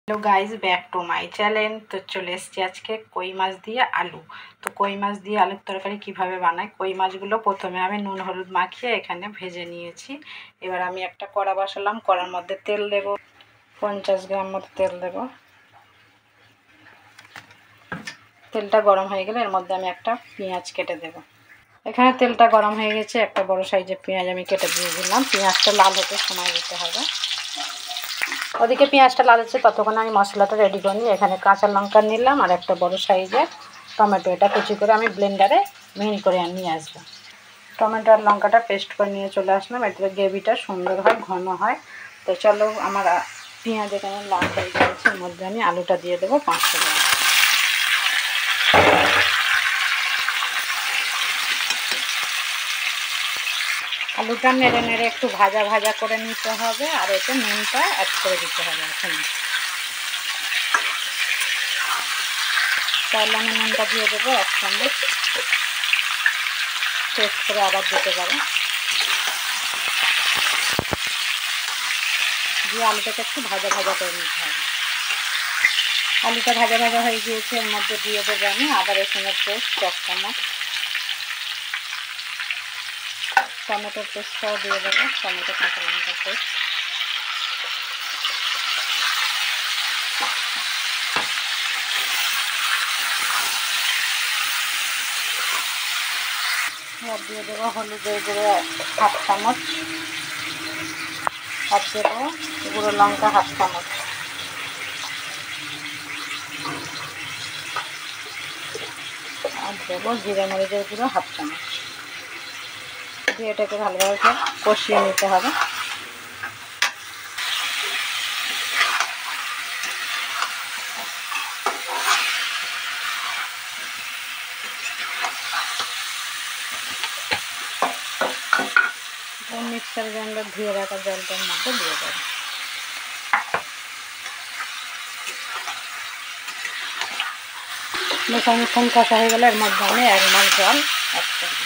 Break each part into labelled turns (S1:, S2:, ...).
S1: Hello guys, back to my channel. তো চলে এসেছি আজকে কই মাছ দিয়ে আলু। তো কই মাছ দিয়ে আলুর তরকারি কিভাবে বানাই, কই মাছগুলো প্রথমে আমি নুন হলুদ মাখিয়ে এখানে ভেজে নিয়েছি। এবার আমি একটা কড়া বসালাম, কড়ার মধ্যে তেল দেব, 50 গ্রাম মতো তেল দেব। তেলটা গরম হয়ে গেলে এর মধ্যে আমি একটা পেঁয়াজ কেটে দেব। এখানে তেলটা গরম হয়ে গেছে, একটা বড় সাইজের পেঁয়াজ আমি কেটে দিয়ে দিলাম। পেঁয়াজটা লাল হতে সময় দিতে হবে। ওদিকে পেঁয়াজটা লাল হচ্ছে, ততক্ষণ আমি মশলাটা রেডি করে নিই। এখানে কাঁচা লঙ্কা নিলাম আর একটা বড় সাইজের টমেটো, এটা কুচি করে আমি ব্লেন্ডারে মিহি করে নিয়ে আসবো। টমেটো আর লঙ্কাটা পেস্ট করে নিয়ে চলে আসলাম। এতে গ্রেভিটা সুন্দর হয়, ঘন হয়। তো চলো, আমার পেঁয়াজ এখানে লাল হয়ে গেছে, এর মধ্যে আমি আলুটা দিয়ে দেবো 500 গ্রাম। আলুটা নেড়ে নেড়ে একটু ভাজা ভাজা করে নিতে হবে, আর এতে নুনটা অ্যাড করে দিতে হবে। এখন তাহলে আমি নুনটা দিয়ে দেবো 1 চামচ, টেস্ট করে আবার দিতে পারো। দিয়ে আলুটাকে একটু ভাজা ভাজা করে নিতে হবে। আলুটা ভাজা ভাজা হয়ে গিয়েছে, এর মধ্যে দিয়ে দেবো আমি আদা রসুনের পেস্ট 1 চামচ, টমেটোর পেস্টটাও দিয়ে দেবো, টমেটো কাঁচা লঙ্কার পেস্ট। আর দিয়ে দেবো হলুদের গুঁড়ো 1/2 চামচ, আর দেবো গুঁড়ো লঙ্কা 1/2 চামচ, আর দেবো জিরে মরিচের গুঁড়ো 1/2 চামচ। দিয়ে এটাকে ভালোভাবে কষিয়ে নিতে হবে। মিক্সার গ্রাইন্ডার ধুয়ে রাখা জলটার মধ্যে দিয়ে দেবো। বেশ অনেকক্ষণ কষা হয়ে গেলে এর মধ্যে আমি 1 মাস জল অ্যাড করব।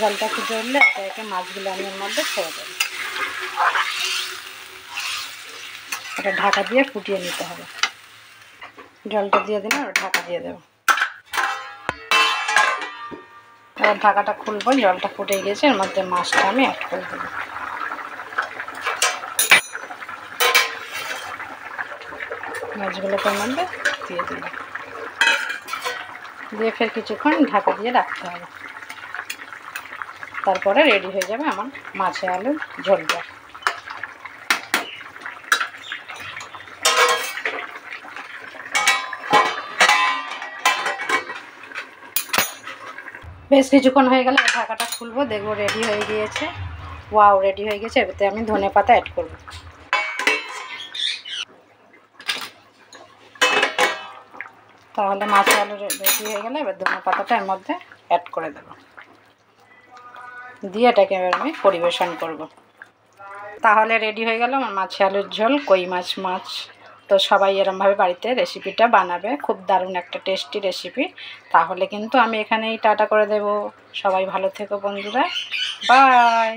S1: জলটা ফুটে উঠলে একে একে মাছগুলো আমি এর মধ্যে ছেড়ে দেবো। এটা ঢাকা দিয়ে ফুটিয়ে নিতে হবে। জলটা দিয়ে দিলাম, আর ঢাকা দিয়ে দেবো। এবার ঢাকাটা খুলবো, জলটা ফুটে গেছে, এর মধ্যে মাছটা আমি অ্যাড করে দেবো। মাছগুলোকে এর মধ্যে দিয়ে দেবো, দিয়ে ফের কিছুক্ষণ ঢাকা দিয়ে রাখতে হবে। তারপরে রেডি হয়ে যাবে আমার মাছে আলুর ঝোলটা। বেশ কিছুক্ষণ হয়ে গেলে ঢাকাটা খুলবো, দেখবো রেডি হয়ে গিয়েছে। ওয়াও, রেডি হয়ে গেছে। এতে আমি ধনেপাতা অ্যাড করব। তাহলে মাছ আলু রেডি হয়ে গেলে এবার ধনেপাতাটা এর মধ্যে অ্যাড করে দেবো, দিয়ে এটাকে এবার আমি পরিবেশন করব। তাহলে রেডি হয়ে গেল আমার মাছ আলুর ঝোল, কই মাছ। তো সবাই এরমভাবে বাড়িতে রেসিপিটা বানাবে, খুব দারুণ একটা টেস্টি রেসিপি। তাহলে কিন্তু আমি এখানেই টাটা করে দেব। সবাই ভালো থেকো বন্ধুরা, বাই।